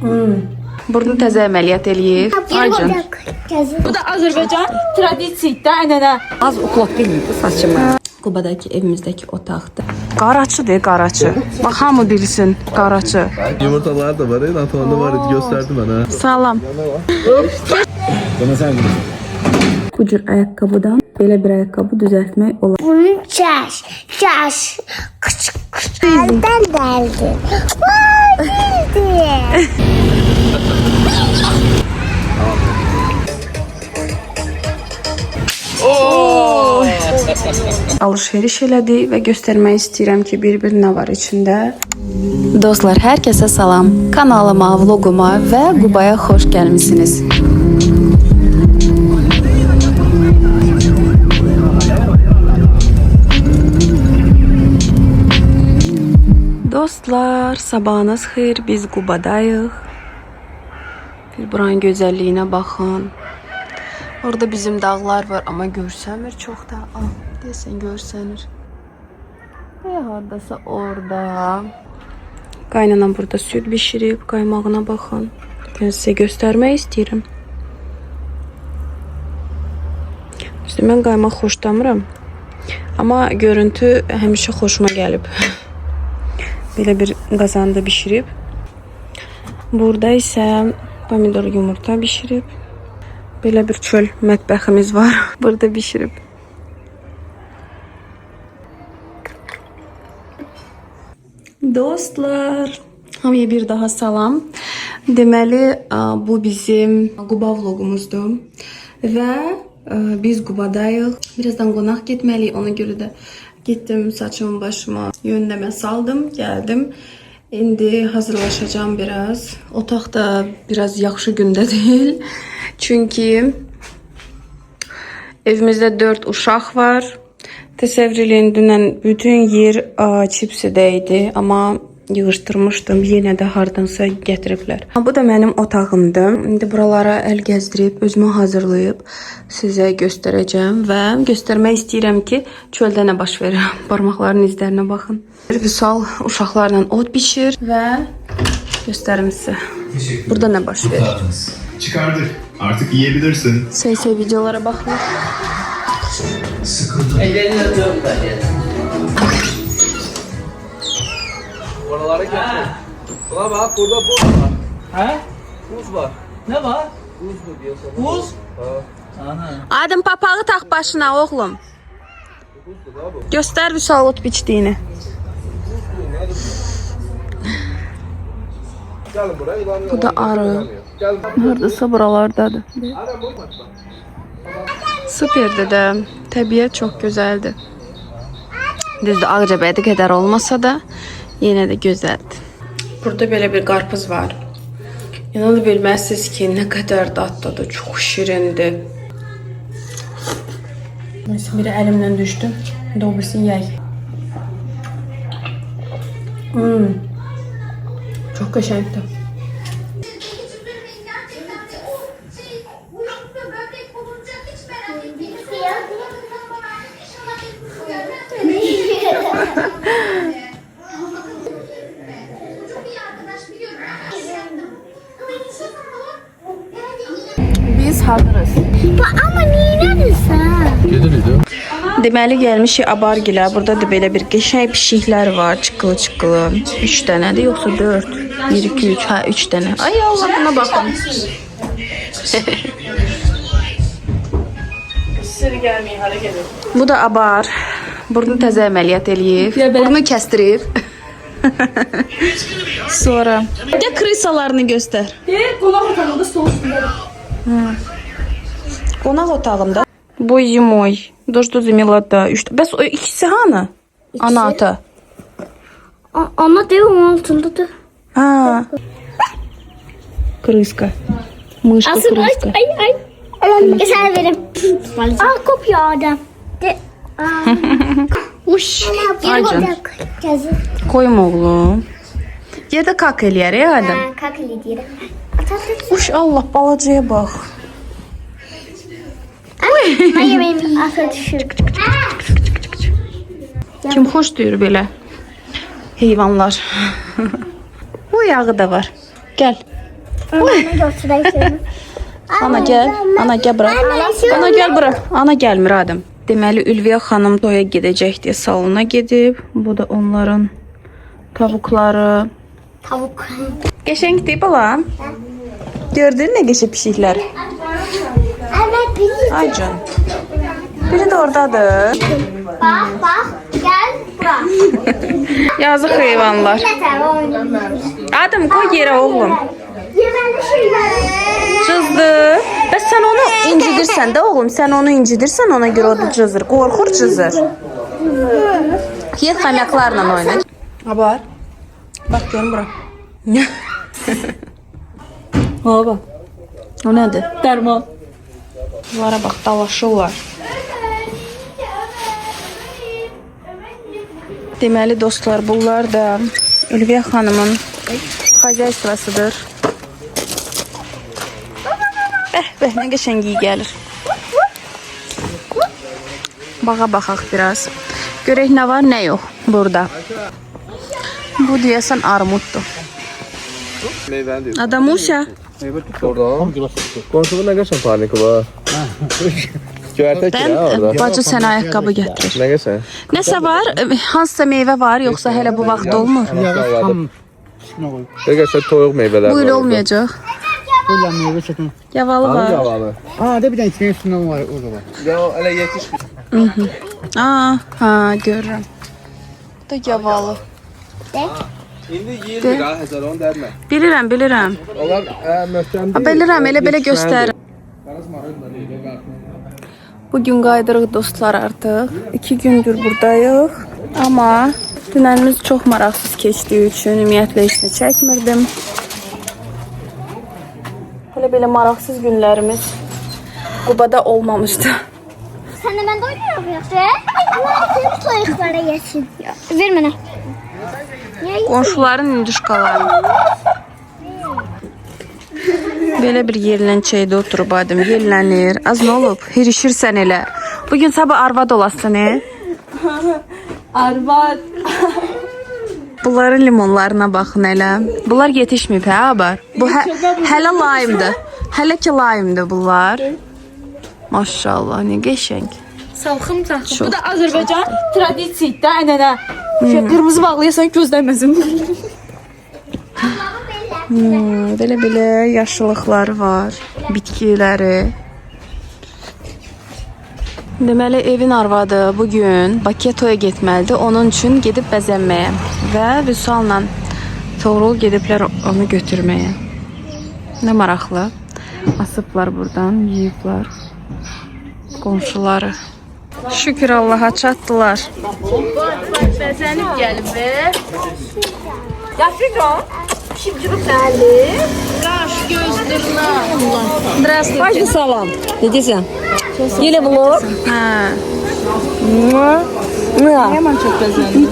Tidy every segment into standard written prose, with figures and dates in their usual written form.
Burnu təzə əməliyyat eləyib. Aycan. Bu da Azərbaycan tradisiya ənənə. Az uklop bilmiydi saçımı. Qubadakı evimizdeki otaqdır. Qaraçıdır, qaraçı. Bax, hamı bilsin, qaraçı. Yumurtalar da var, Antoine var idi, gösterdi bana. Salam. Bana sen gülüyorsun. Bu cür ayaqqabıdan belə bir ayaqqabı düzəltmək olar. Bunun çaş, küçük. Elden deldi. Vay Alışveriş elədi və göstərmək istəyirəm ki, bir nə var içində. Dostlar, hər kəsə salam. Kanalıma, vloguma və Qubaya xoş gəlmisiniz. Dostlar, sabahınız xeyir. Biz Qubadayıq. Bir buranın gözəlliyinə baxın. Orada bizim dağlar var ama görsənmir çox da. Deyəsən görsənir. Hardasa orada. Qaynanam burada süt bişirib, qaymağına baxın. Ben sizə göstərmək istəyirəm. İşte mən qaymaq xoşlamıram. Amma görüntü həmişə xoşuma gəlib. Belə bir qazanda bişirib. Burada isə pomidor yumurta bişirib. Belə bir çöl mətbəximiz var. Burada bişirib. Dostlar, hamıya bir daha salam. Deməli, bu bizim Quba vlogumuzdur. Və biz Qubadayıq. Birazdan qonaq getməliyik. Ona görə də getdim, saçımı başıma yönləmə saldım, gəldim. İndi hazırlaşacağım biraz. Otaq da biraz yaxşı gündə deyil. Çünkü evimizde 4 uşaq var. Təsəvvür eləyin, dünən bütün yer çipsidəydi, amma yığışdırmışdım. Yenə də hardansa gətiriblər. Bu da mənim otağımdır. İndi buralara əl gəzdirib, özümü hazırlayıb sizə göstərəcəm və göstərmək istəyirəm ki, çöldə nə baş verir. Parmaqların izlərinə baxın. Vüsal uşaqlarla ot bişir və göstərim sizə. Burada nə baş verir? Çıkardık. Artık yiyebilirsin. Say videolara bakın. Sıkıldım. Ellerini atıyorum ben ya. Oralara gel. Buna bak, burada buz var. He? Buz var. Ne var? Buz mu diyor sana? Buz? Ha. Ana. Adem papağı tak başına oğlum. Göster Vüsal ot biçtiğini. Gelin buraya. Bu da arı. Neredeyse buralardadır. Süperdi de. Təbiət çok güzeldi. Düzdür, Ağcabədi kadar olmasa da yine de güzeldi. Burada belə bir qarpız var. İnanı bilməzsiniz ki, ne kadar dadlıdır, çok şirindir. Neyse, biri elimden düştü. Doğrusu yay. Çok qəşəngdir. Biz hazırız. Ama niye neredesin? Gediriydi. Deməli gəlmişik Abargilə. Burada da belə bir qəşəng pişiklər var, çıqqılı. 3 dənədir, yoxsa 4? 1 2 3, ha 3 dənə. Ay Allah, buna baxın. Bu da Abar. Burnu təzə əməliyyat eləyib. Burnu kəsdirib. Sonra de krisalarını göstər. Qonaq otağında stol üstündə. Qonaq otağında. Bu zimoy. Дождь замелода. Bəs o ikisi hanı? Ana ata. Ana değil, onun altındadır. Ha. Крыска. Мышка Asıl крыска. ay. Sen verim. Aa, kopya adam. Uş. Geri Aycan. kopya. Koyma oğlum. Yerdə kak eləyər ya adam. Kakali diyelim. Uş Allah, balacaya bax. Hayır, benim afiyet düşür. Kim xoş deyir belə heyvanlar. Bu yağı da var. Gəl. Bana götüreyim. Ana gel. Ana gel bura. Ana gel bura. Ana gelmir Adem. Deməli Ülviyə xanım toya gedəcəkdi, salona gedib. Bu da onların tavukları. Tavuk. Qəşəngdir bala. Gördün nə qəşəng pişiklər? Evet bizi. Ay can. Biri de oradadır. Bak gel bura. Yazıq heyvanlar. Yeter oynayalım. Adem koy yerə oğlum. Yemeli şeyler. Cızdı. Bəs sən onu incidirsən də oğlum. Sən onu incidirsən ona görə o da cızır. Qorxur cızır. Yer xəmyaklarla oyna. Abar. Bax görün bura. Ha bak. O nədir? Derman. Bunlara bax dalaşırlar. Deməli dostlar, bunlar da Ülviyə xanımın xazaystvasıdır. Bəh, nə qəşəng iyi gəlir. Bağa baxaq biraz. Görək nə var, nə yox burada. Bu deyəsən armuddur. Meyvəni diyor. Adamusa. Orada. Konsolun ne geçen parnik var? Güvertek Ben ya orada. bacı sənə ayaqqabı gətirir. Ne geçen? Nəsə var? Hansısa meyvə var, yoxsa hələ bu vaxt olmur? Ne geçen toyuq meyveler Bu il olmayacaq. Burada meyve çetin. Yavalı Hangi var. havalı? Aa de bir tane içmeyin üstünden var orada var. Ya öyle yetişmiş. Aa, ha görürəm. Bu da yavalı. İndi 20 lira hazır onu derme. Bilirəm. Onlar möhkəm değil. Bilirəm, elə belə göstərir. Bugün qaydırıq dostlar artıq. 2 gündür buradayıq. Amma dünənimiz çox maraqsız keçdiyi üçün ümumiyyətlə heç nə çəkmirdim. Hələ belə maraqsız günlərimiz Qubada olmamışdı. Sen de ben de oynuyorum yoksa. Tüm soyuklara yesin. Ver bana. Qonşuların induşkaları. Belə bir yerlənçəkdə oturub adım, yerlənir. Az nə olub? Hirişirsən elə. Bugün sabah arvad olasın, Arvad. Bunların limonlarına baxın elə. Bunlar yetişməyib, hə, abar? Bu hələ layımdır. Hələ ki layımdır bunlar. Maşallah, nə qəşəng. Salxım. Bu da Azərbaycan tradisiyada ənənə. Qırmızı bağlayasan gözləməsin. Belə yaşıllıqları var, bitkiləri. Deməli evin arvadı bugün Bakıya toya getməlidir. Onun üçün gedib bəzənməyə və Vüsal'la Toğrul gediblər onu götürməyə. Nə maraqlı. Asıblar buradan, yiyiblər qonşuları. Şükür Allaha çatdılar. Bəzənib gəlib be. Yaşıcan. Şibcülük gəldi. Qaş, göz, dırnaq. Здравствуйте. Hacı salam. Ne diyeceksin? Yine vlog. Hə. Yaman çox bəzənib.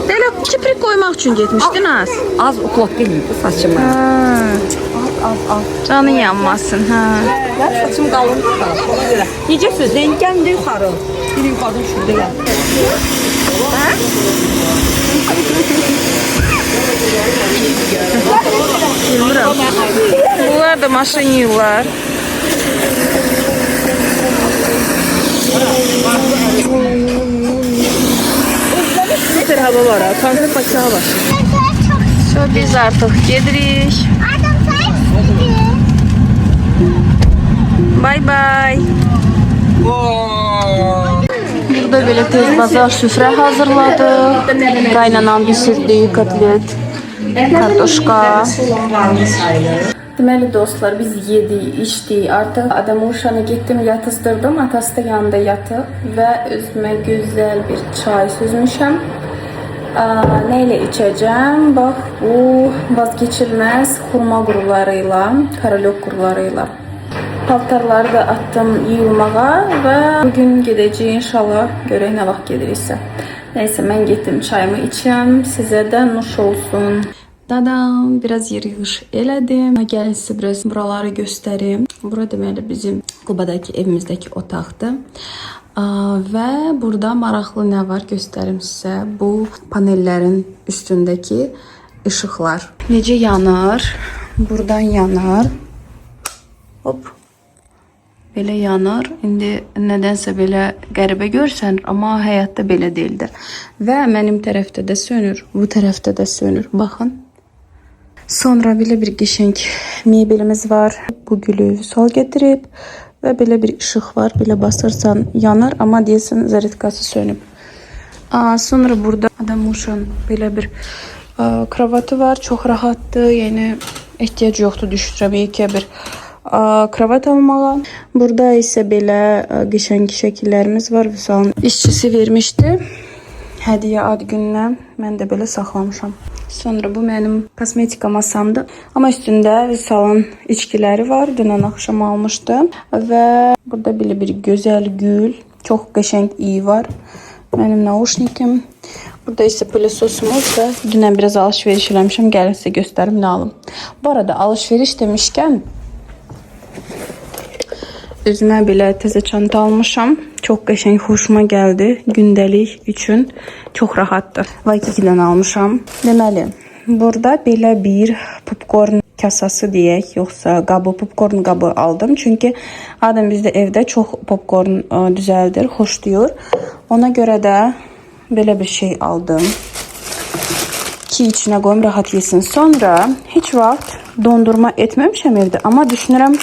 Belə kiprik qoymaq üçün getmişdin az. Az otlak değil mi bu saçıma? Canın yanmasın, hə. Ben saçım kalın tutar. Ona göre. Diyeceksin rengen de yukarı. Bir yukarı şurada gel. Bilmirəm. Bunlar da maşın yığırlar. Bir hava var ha. Konkret Bakı hava. So, biz artıq gedirik. Adam sen Bye bye. Burada belə tez bazar süfrə hazırladıq. Qaynanan bişirdiyi kotlet, kartoşka. Deməli dostlar, biz yedik, içdik. Artıq Adamuşanı getdim, yatızdırdım. Atası da yanında yatıb və özümə gözəl bir çay süzmüşəm. Nə ilə içəcəm? Bax, bu vazgeçilməz xurma qurularıyla, karolök qurularıyla. Paltarları da attım yuyulmağa və bugün gedəcəyik inşallah. Görək nə vaxt gediriksə. Nəysə, mən getdim çayımı içəm. Sizə də nuş olsun. Dadam, biraz yer yığış elədim. Gəlin sizə biraz buraları göstərim. Bura deməli bizim Qubadakı evimizdəki otaqdır. Və burada maraqlı nə var göstərim sizə. Bu panellərin üstündəki işıqlar necə yanır. buradan yanar. Hop. Belə yanar. İndi nədənsə belə qəribə görsənir, amma həyatda belə deyildir. Və mənim tərəfdə də sönür, bu tərəfdə də sönür. Baxın. Sonra belə bir qəşəng mebelimiz var. Bu gülü Vüsal gətirib və belə bir işıq var. Belə basırsan yanar, amma deyəsən zaryadkası sönüb. Sonra burada Adam Uşan belə bir kravatı var. Çox rahatdır. Yəni ehtiyac yoxdur düşürəm ilkə bir kravat almağa. Burada isə belə qəşəng şəkillərimiz var. Vüsalın işçisi vermişdi. Hədiyyə ad günündən. Mən də belə saxlamışam. Sonra bu mənim kosmetika masamdır. Amma üstündə Vüsalın içkiləri var. Dünən axşam almışdım. Və burada belə bir gözəl gül. Çox qəşəng iyi var. Mənim nauşnikim. Burada isə pılesosumuz və dünən biraz alışveriş eləmişəm. Gəlin sizə göstərim nə alım. Bu arada alışveriş demişkən özümə belə təzə çanta almışam. Çox qəşəng, xoşuma gəldi. Gündəlik üçün çox rahatdır. Waikiki-dən almışam. Deməli, burada belə bir popcorn kasası deyək, yoxsa qabı, popcorn qabı aldım. Çünki adam bizdə evdə çox popcorn düzəldir, xoşlayır. Ona görə də belə bir şey aldım ki, içinə qoyum, rahat yesin. Sonra heç vaxt dondurma etməmişəm evdə, amma düşünürəm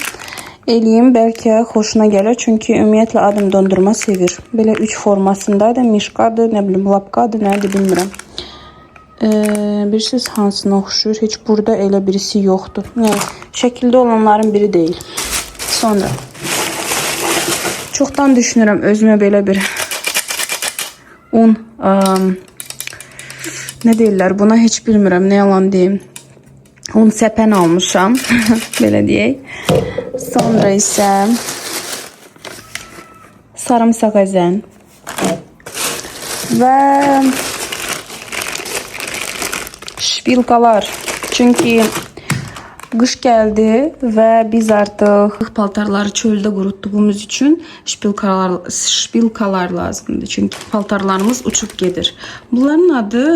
eləyim, bəlkə xoşuna gəlir. Çünki ümumiyyətlə adam dondurma sevir. Belə 3 formasındadır, mişqadır, nə bilim, lapqadır, nədir bilmirəm. Birisiz hansına oxşuyur? Heç burada elə birisi yoxdur. Yəni, şəkildə olanların biri deyil. Sonra çoxdan düşünürəm özümə belə bir un, nə deyirlər buna, heç bilmirəm, nə yalan deyim. Un səpən almışam, belə deyək. Sonra isə sarımsaq əzən və şpilkalar. Çünki qış gəldi və biz artıq paltarları çöldə qurutduğumuz üçün şpilkalar lazımdır. Çünki paltarlarımız uçub gedir. Bunların adı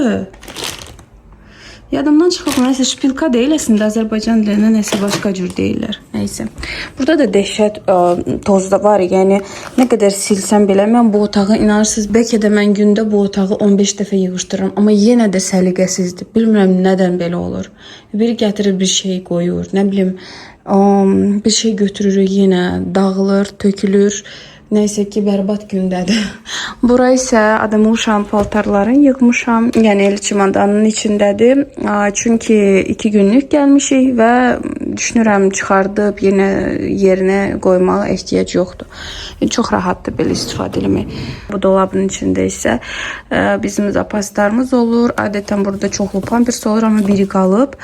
yadımdan çıxıb, nəsə şpilka deyil, əslində Azərbaycan dilində nəsə başqa cür deyirlər. Nəysə. Burada da dəhşət toz da var. Yəni nə qədər silsəm belə mən bu otağı, inanırsınız, bəlkə də mən gündə bu otağı 15 dəfə yığışdırıram, amma yenə də səliqəsizdir. Bilmirəm nədən belə olur. Biri gətirir bir şey qoyur, nə bilim, bir şey götürürük, yenə dağılır, tökülür. Nəysə ki, bərbad gündədir. Bura isə Adam Uşan paltarlarını yığmışam. Yəni el çimandanın içindədir. Çünki 2 günlük gəlmişik və düşünürəm çıxardıb yenə yerinə qoymağa ehtiyac yoxdur. Çox rahatdır belə istifadə etmək. Bu dolabın içində isə bizim zapaslarımız olur. Adətən burada çoxlu pampers olur, amma biri qalıb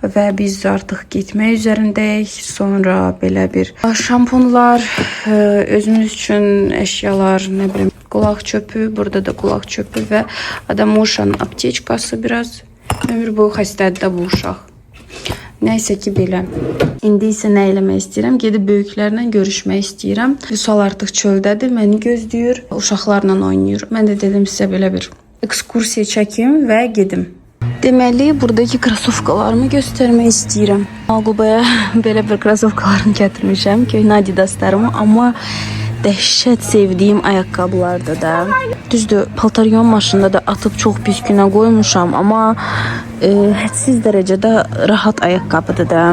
və biz artıq getmək üzərindəyik. Sonra belə bir şampunlar, özümüz üçün əşyalar, nə bilim, qulaq çöpü, burada da qulaq çöpü və Adam Uşanın aptečkası biraz. Ömür boyu xəstədir də bu uşaq. Nəysə ki, belə. İndi isə nə eləmək istəyirəm? Gedib böyüklərlə görüşmək istəyirəm. Vüsal artıq çöldədir, məni gözləyir, uşaqlarla oynayır. Mən də dedim sizə belə bir ekskursiya çəkim və gedim. Deməli, buradakı krasovkalarımı göstərmək istəyirəm. Alqubaya belə bir krasovkalarımı gətirmişəm, köhnə adidaslarımı, amma dəhşət sevdiyim ayaqqabılardır da. Düzdür, paltaryon maşında da atıb çox pis günə qoymuşam, amma hədsiz dərəcədə rahat ayaqqabıdır da.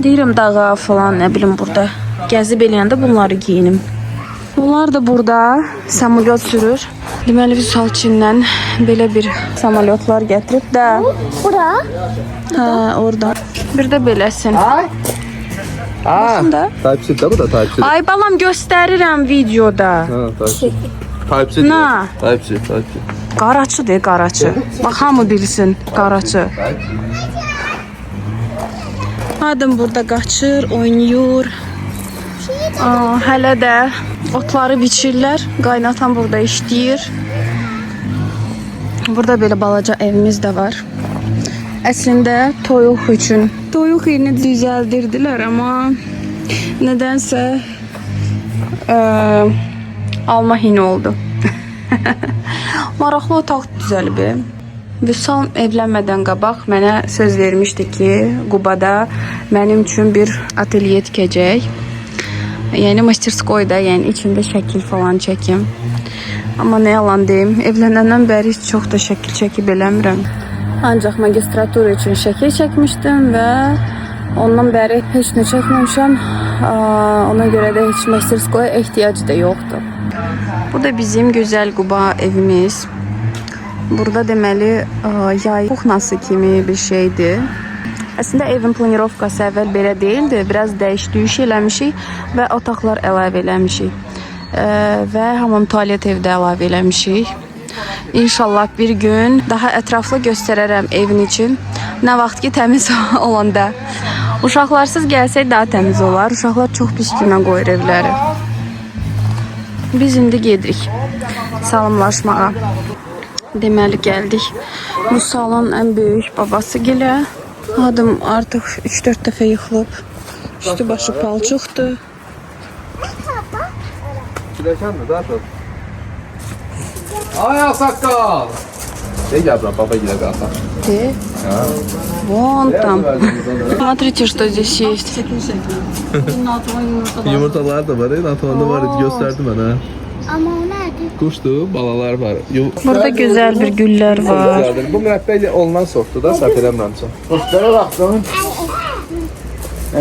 Deyirəm dağa falan, nə bilim, burada gəzib eləyəndə bunları giyinim. Bunlar da burada samolyot sürür. Deməli, Vüsal Çindən belə bir samolyotlar gətirib də. Bura? Hə, orada. Bir də beləsin. Baxın da. Type-C də bu da Type-C. Ay balam, göstərirəm videoda. Ha, Type-C. Type-C. Na. Type-C, Type-C. Qaraçı de, qaraçı. Bax, hamı bilsin, qaraçı. Adam burada qaçır, oynayır. Hələ də otları biçirlər. Qaynatan burada işləyir. Burada belə balaca evimiz də var. Əslində toyuq üçün. Toyuq yerini düzəldirdilər, amma nədənsə alma hin oldu. Maraqlı otaq düzəlib. Vüsal evlənmədən qabaq mənə söz vermişdi ki, Qubada mənim üçün bir ateliye tikəcək. Yəni masтерскойda, yəni içində şəkil falan çəkim. Amma nə yalan deyim, evlənəndən bəri heç çox da şəkil çəkib eləmirəm. Ancaq magistratura üçün şəkil çəkmişdim və ondan bəri heç nə çəkməmişəm. Ona görə də heç masтерскоя ehtiyacı da yoxdur. Bu da bizim gözəl Quba evimiz. Burada deməli yay kuxnası kimi bir şeydir. Əslində evin planirovkası əvvəl belə deyildi. Biraz dəyiş-düyüş eləmişik və otaqlar əlavə eləmişik. Və hamam tualet evdə əlavə eləmişik. İnşallah bir gün daha ətraflı göstərərəm evin için. Nə vaxt ki təmiz olanda. Uşaqlarsız gəlsək daha təmiz olar. Uşaqlar çox pis kimə qoyur evləri. Biz indi gedirik salamlaşmağa. Deməli gəldik. Bu salon ən böyük babası gilə. Adım artıq 3-4 dəfə yıxılıb. Üstü başı palçıqdır. Güləşən mi? Daha çok. Ay saqqal. Gel baba gilə qalsın. Где? Вон там. Смотрите, что здесь есть. Yumurtalar da var. Natvan'da var. Gösterdi bana. Ama o nerede? Kuştu, balalar var. Burada güzel bir güller var. Bu mürəbbəyə olunan sortdur da, səhv eləmirəmsə. Dostlara baxdım.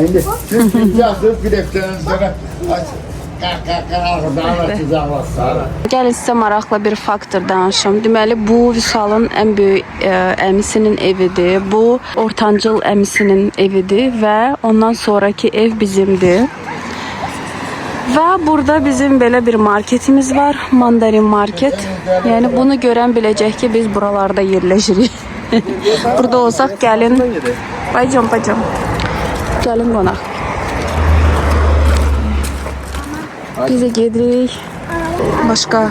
İndi siz yazıb biləklərinizdə Gəlin sizə maraqlı bir faktor danışım. Deməli, bu Vüsalın ən böyük əmisinin evidir. Bu ortancıl əmisinin evidir və ondan sonraki ev bizimdir. Və burada bizim belə bir marketimiz var. Mandarin market. Yəni bunu görən biləcək ki, biz buralarda yerləşirik. Burada olsaq gəlin. Paycam. Gəlin qonaq. Biz də gedirik başqa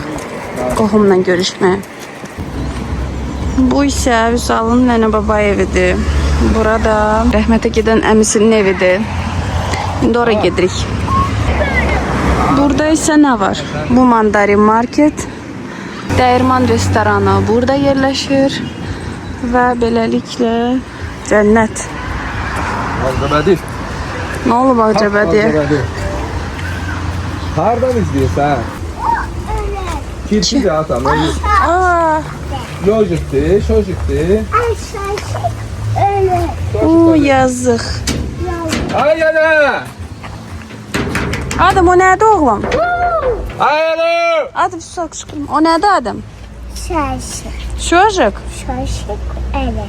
qohumla görüşməyə. Bu isə Vüsalın nənə baba evidir. Burada rəhmətə gedən əmisinin evidir. İndi oraya gedirik. Burada isə nə var? Bu Mandarin market. Dəyirman restoranı burada yerləşir. Və beləliklə cənnət. Azəbədi. Nə olub Azəbədiyə? Hardan izləyirsən? Kirpi ya tam. Lojikti, şojikti. Öyle. Oo, yazıq. Ay yana! Adam o nədir oğlum? Ay yana! Adı Vüsal qışqırma. O nədir adam? Şaşık. Şojik? Şaşık. Öyle.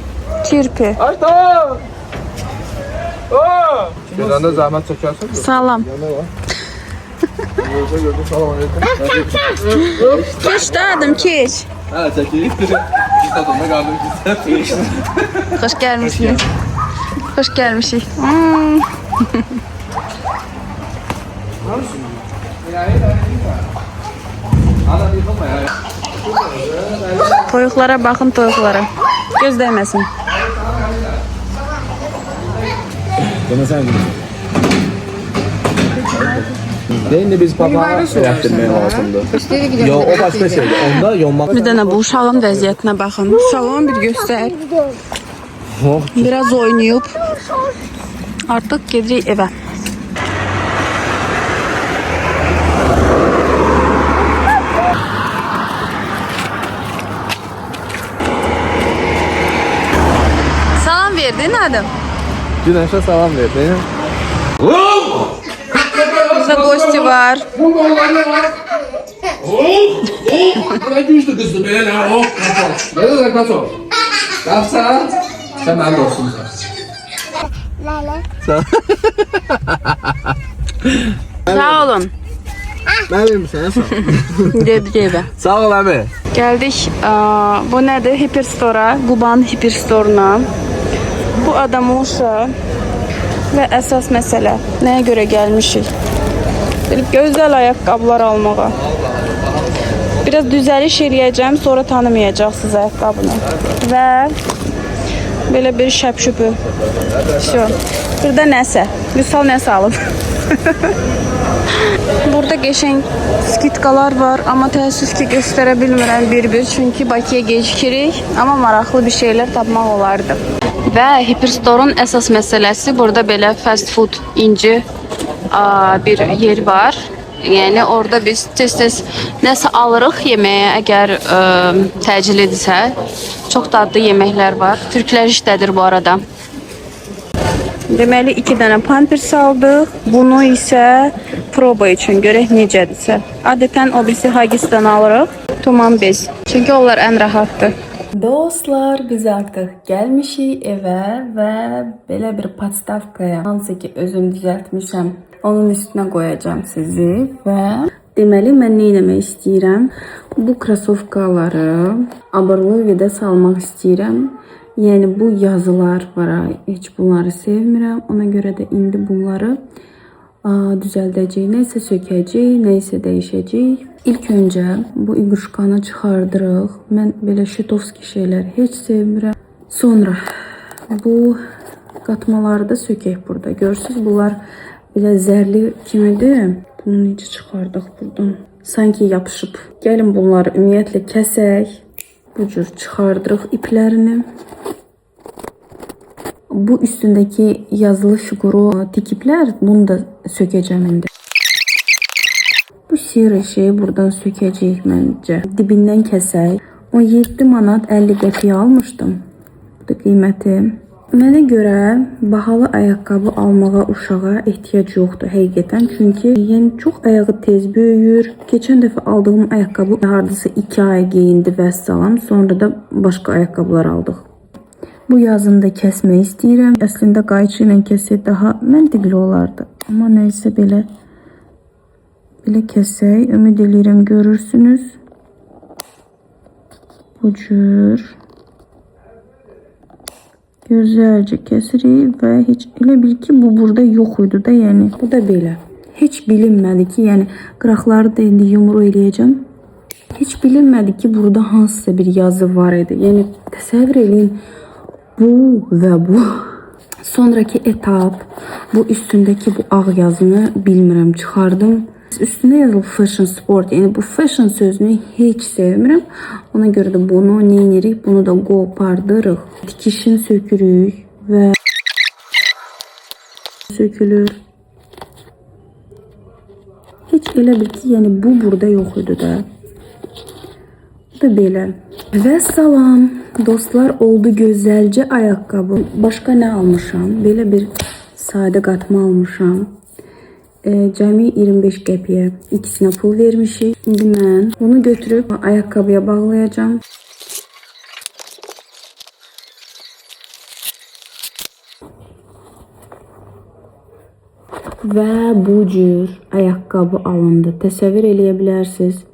Kirpi. Ay tamam! Oo! Gedəndə zəhmət çəkərsən mi? Salam. Yana var. Gördüm, salam aleyküm. Keç də adam, keç. Hə, çəkir. Biz adamda qardım ki. Xoş gəlmişsiniz. Xoş gəlmişik. Toyuqlara baxın, toyuqlara. Göz dəyməsin. Bana sen gülüyorsun. İndi biz papağanı elətdirmək lazımdır. Yo, o başqa şeydir. Onda yonmaq... Bir dənə bu uşağın vəziyyətinə baxın. Uşağın bir göstər. Biraz oynayıb. Artıq gedirik evə. Salam verdin adam. Günəşə salam verdin. Burada gosti var. Ne güçlü kızdı böyle ne o? Ne demek nasıl? Kapsa? Sen ben dostumsun. Lale. Sağ olun. Ben miyim sana sağ ol. Dedik evə. Sağ ol abi. Gəldik. Bu nədir? Hiperstore'a. Qubanın hiperstore'una. Bu adamın uşağı. Və əsas məsələ. Nəyə görə gəlmişik? Gözəl ayaqqabılar almağa. Biraz düzəliş eləyəcəm, sonra tanımayacaqsınız ayaqqabını. Və belə bir şəp-şüpü. Burada nəsə. Vüsal nəsə alıb. Burada geçen skitkalar var ama təəssüf ki göstərə bilmirəm bir-bir çünki Bakıya gecikirik, amma maraqlı bir şeyler tapmaq olardı. Və Hyperstore'un əsas məsələsi burada belə fast food inci bir yer var. Yəni orada biz tez-tez nəsə alırıq yeməyə əgər təcil edirsə. Çox dadlı yeməklər var. Türklər işlədir bu arada. Deməli 2 dənə pampers aldıq. Bunu isə proba üçün görək necədirsə. Adətən o birisi Huggies'dən alırıq. Tuman bez. Çünki onlar ən rahatdır. Dostlar, biz artıq gəlmişik evə və belə bir podstavkaya, hansı ki özüm düzəltmişəm, onun üstünə qoyacağım sizi və deməli mən nə etmək istəyirəm? Bu krasovkaları abarlı vidə salmaq istəyirəm. Yəni bu yazılar var, heç bunları sevmirəm. Ona görə də indi bunları düzəldəcək, nəysə sökəcək, nəysə dəyişəcək. İlk öncə bu iquşkanı çıxardırıq. Mən belə şitovski şeylər heç sevmirəm. Sonra bu qatmaları da sökək burada. Görürsüz, bunlar belə zərli kimidir. Bunu necə çıxardıq buradan? Sanki yapışıb. Gəlin bunları ümumiyyətlə kəsək. Bu cür çıxardırıq iplərini. Bu üstündeki yazılı figuru tikiplər, bunu da sökəcəm indi. Bu siyri şeyi buradan sökəcəyik məncə. Dibindən kəsək. 17 manat 50 qəpiyə almışdım. Bu da qiyməti. Mənə görə bahalı ayaqqabı almağa uşağa ehtiyac yoxdur həqiqətən. Çünki yəni çox ayağı tez böyüyür. Keçən dəfə aldığım ayaqqabı hardasa 2 ay geyindi vəssalam. Sonra da başqa ayaqqabılar aldıq. Bu yazını da kəsmək istəyirəm. Əslində qayçı ilə kəsək daha məntiqli olardı. Amma nəysə belə kəsək. Ümid edirəm görürsünüz. Bu cür. Gözəlcə kəsirik və heç elə bil ki bu burada yox idi da, yəni bu da belə. Heç bilinmədi ki, yəni qıraqları da indi yumru eləyəcəm. Heç bilinmədi ki burada hansısa bir yazı var idi. Yəni təsəvvür edin, bu və bu. Sonraki etap, bu üstündəki bu ağ yazını bilmirəm, çıxardım. Üstünə yazılıb fashion sport, yəni bu fashion sözünü heç sevmirəm. Ona görə də bunu neynirik, bunu da qopardırıq. Tikişin sökürük və sökülür. Heç elə bil ki, yəni bu burada yox idi da. Bu da belə. Və salam, dostlar, oldu gözəlcə ayaqqabı. Başqa nə almışam? Belə bir sadə qatma almışam. Cəmi 25 qəpiyə ikisinə pul vermişik. İndi mən bunu götürüb ayaqqabıya bağlayacağım. Və bu cür ayaqqabı alındı. Təsəvvür eləyə bilərsiniz.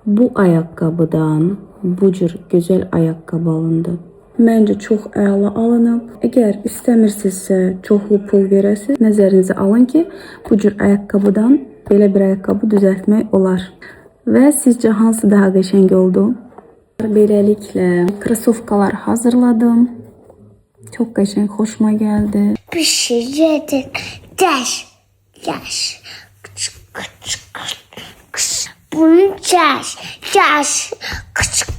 Bu ayaqqabıdan bu cür gözəl ayaqqabı alındı. Məncə çox əla alınıb. Əgər istəmirsinizsə çoxlu pul verəsiniz, nəzərinizə alın ki, bu cür ayaqqabıdan belə bir ayaqqabı düzəltmək olar. Və sizcə hansı daha qəşəng oldu? Beləliklə krasovkalar hazırladım. Çox qəşəng, xoşuma gəldi. Bir şey yedik. Yaş. Kıç. Bunu yaş. Kıç.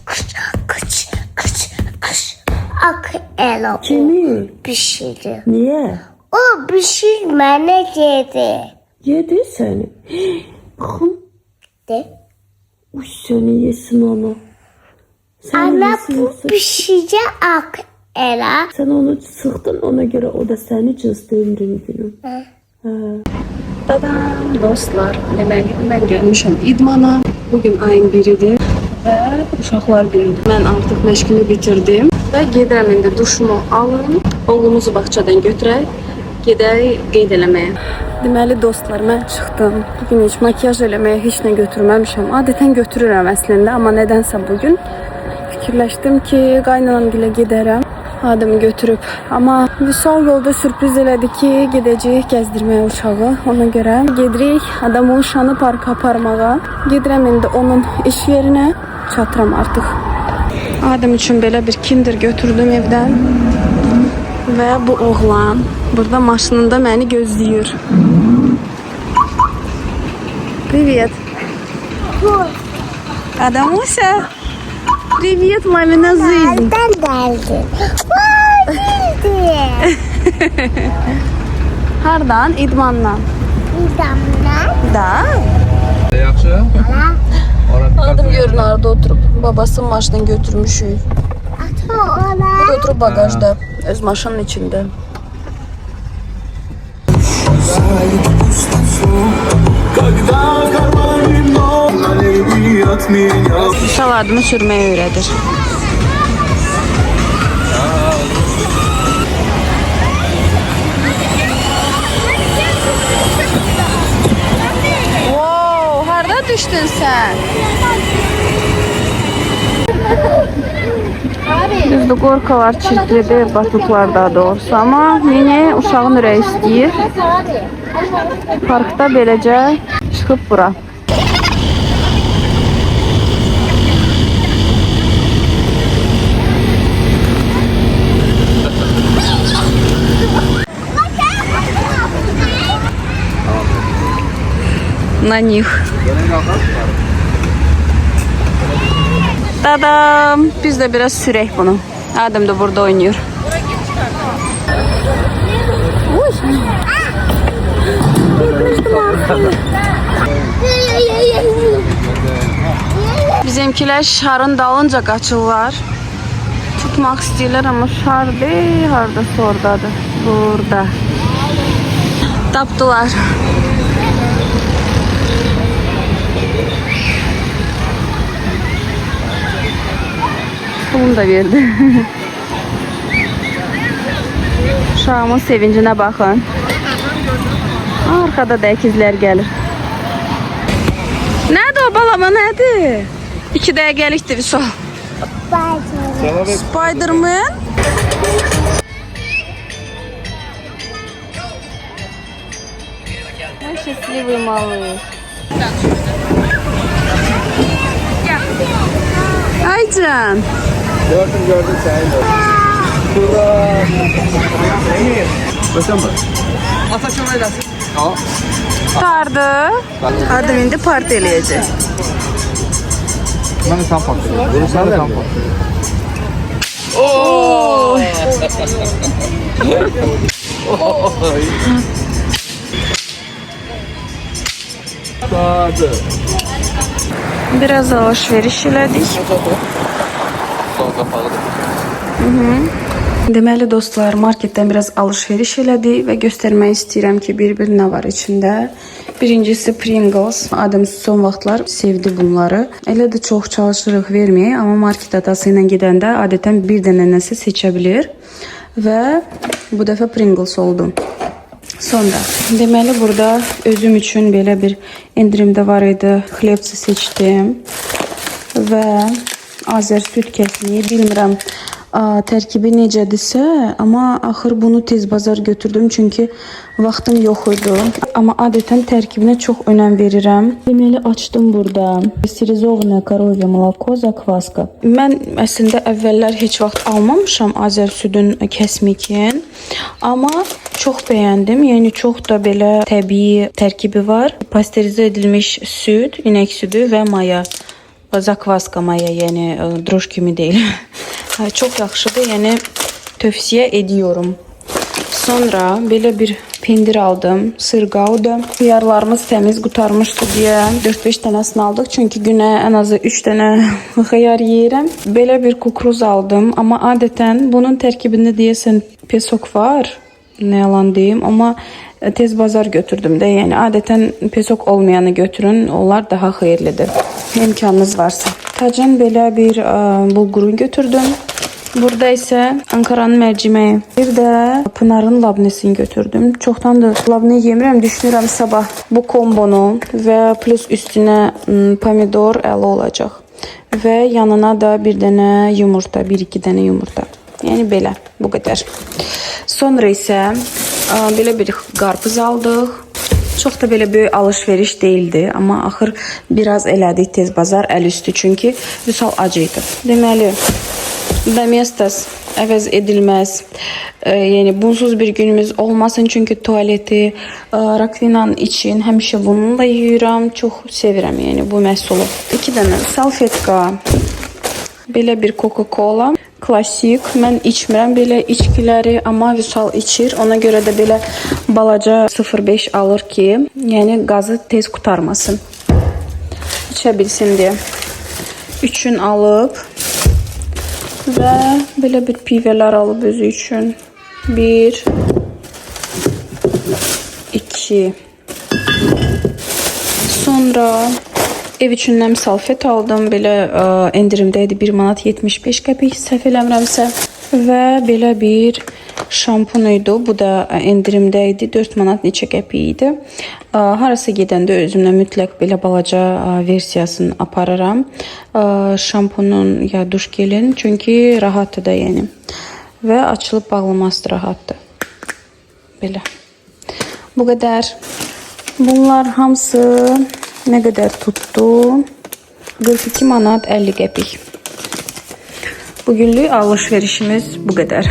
Ak elo. Kimi? Bir şeydi. Niye? O bir şey bana yedi. Yedi seni. Bakın. De. Uy seni yesin onu. Sen Ana yesin bu yoksa- bir şeyde ak ela. Sen onu sıktın, ona göre o da seni cızdı ömrün günü. Tadam dostlar, deməli mən gəlmişəm idmana. Bugün ayın 1-idir və uşaqlar günüdür. Mən artıq məşqimi bitirdim və gedirəm indi duşumu alım. Oğlumuzu bağçadan götürək, gedək qeyd eləməyə. Deməli dostlar, mən çıxdım. Bugün heç makiyaj eləməyə heç nə götürməmişəm. Adətən götürürəm əslində, amma nədənsə bugün fikirləşdim ki, qaynanamgilə gedərəm. Adımı götürüb. Amma Vüsal yolda sürpriz elədi ki, gedəcəyik gəzdirməyə uşağı. Ona görə gedirik adamı uşağını parka aparmağa. Gedirəm indi onun iş yerinə. Çatıram artıq. Adım üçün belə bir kinder götürdüm evdən. Və bu oğlan burada maşınında məni gözləyir. Привет. Адамуся. Привет, мамина жизнь. Hardan? İdmandan. Da. Yaxşı. Adım görün arada oturup. Babası maşını götürmüş. Bu da oturup bagajda. Öz maşının içinde. Saladımı sürmeyi öğretir. Wow, harda düştün sen? Düzdür, qorxalar çirklidir, batıqlar daha doğrusu. Amma yine uşağın ürəyi istəyir. Parkda beləcə çıxıb bura. На них. Tadam. Biz de biraz sürek bunu. Adam da burada oynuyor. Bizimkiler şarın dalınca kaçırlar. Tutmak istiyorlar ama şar değil. Hardası oradadır. Burada. Taptılar. Bunu da verdi. Şamın sevincine bakın. Arkada da ikizler gelir. Nerede o balama, nerede? 2 dəqiqəlikdir Vüsal. Spiderman. Ben счастливый малыш. Aycan. Gördüm seni. Bakın mı? Ata şöyle dersin. Pardı. Adam indi parti eləyəcək. Ben de tam patlıyorum. Bunu sen de tam patlıyorum. Sadı. Biraz alışveriş elədik. Son kapalıdır. Deməli dostlar, marketdən biraz alışveriş elədik və göstərmək istəyirəm ki, bir nə var içində. Birincisi Pringles. Adam son vaxtlar sevdi bunları. Elə də çox çalışırıq verməyə, amma market adası ilə gedəndə adətən bir dənə nəsə seçə bilir. Və bu dəfə Pringles oldu. Sonra deməli burada özüm üçün belə bir endirimdə var idi. Xlebçi seçdim. Və Azər süd kəsiyi, bilmirəm tərkibi necədirsə, amma axır bunu tez bazar götürdüm çünki vaxtım yox idi. Amma adətən tərkibinə çox önəm verirəm. Deməli açdım burada. Sterilizovanное коровье молоко, zakvaska. Mən əslində əvvəllər heç vaxt almamışam Azər südün kəsmikin. Amma çox bəyəndim. Yəni çox da belə təbii tərkibi var. Pastörizə edilmiş süd, inək südü və maya. Zakvaska maya, yəni droş kimi deyil. Çox yaxşıdır, yəni tövsiyə ediyorum. Sonra belə bir pendir aldım, sır gouda. Xiyarlarımız təmiz qutarmışdı deyə 4-5 dənəsini aldıq. Çünki günə ən azı 3 dənə xiyar yeyirəm. Belə bir kukruz aldım, amma adətən bunun tərkibində deyəsən pesok var. Nə yalan deyim, amma tez bazar götürdüm də. Yəni adətən pesok olmayanı götürün, onlar daha xeyirlidir. İmkanınız varsa. Tacan belə bir bulgurun götürdüm. Burada isə Ankaranın mərciməyi. Bir də Pınarın labnesini götürdüm. Çoxdandır labne yemirəm, düşünürəm sabah bu kombonu və plus üstünə pomidor əla olacaq. Və yanına da bir dənə yumurta, 1-2 dənə yumurta. Yəni belə, bu qədər. Sonra isə belə bir qarpız aldıq. Çox da belə böyük alışveriş değildi, amma axır biraz elədik tez bazar əl üstü, çünki Vüsal acı idi. Deməli, Domestos əvəz edilməz. Yəni bunsuz bir günümüz olmasın, çünki tualeti rakvinan için həmişə bununla yuyuram. Çox sevirəm yəni bu məhsulu. 2 dənə salfetka. Belə bir Coca-Cola. Klasik. Mən içmirəm belə içkiləri, amma Vüsal içir. Ona görə də belə balaca 0,5 alır ki, yəni qazı tez qurtarmasın. İçə bilsin deyə. 3'ün alıb və belə bir pivələr alıb özü üçün. 1 2. Sonra ev üçündən salfet aldım. Belə endirimdəydi. 1 manat 75 qəpik səhv eləmirəmsə. Və belə bir şampun idi. Bu da endirimdəydi. 4 manat neçə qəpik idi. Harasa gedəndə özümlə mütləq belə balaca versiyasını aparıram. Şampunun ya duş gelin. Çünki rahatdır da yəni. Və açılıb bağlaması da rahatdır. Belə. Bu qədər. Bunlar hamısı nə qədər tutdu? 42 manat 50 qəpik. Bugünlük alışverişimiz bu qədər.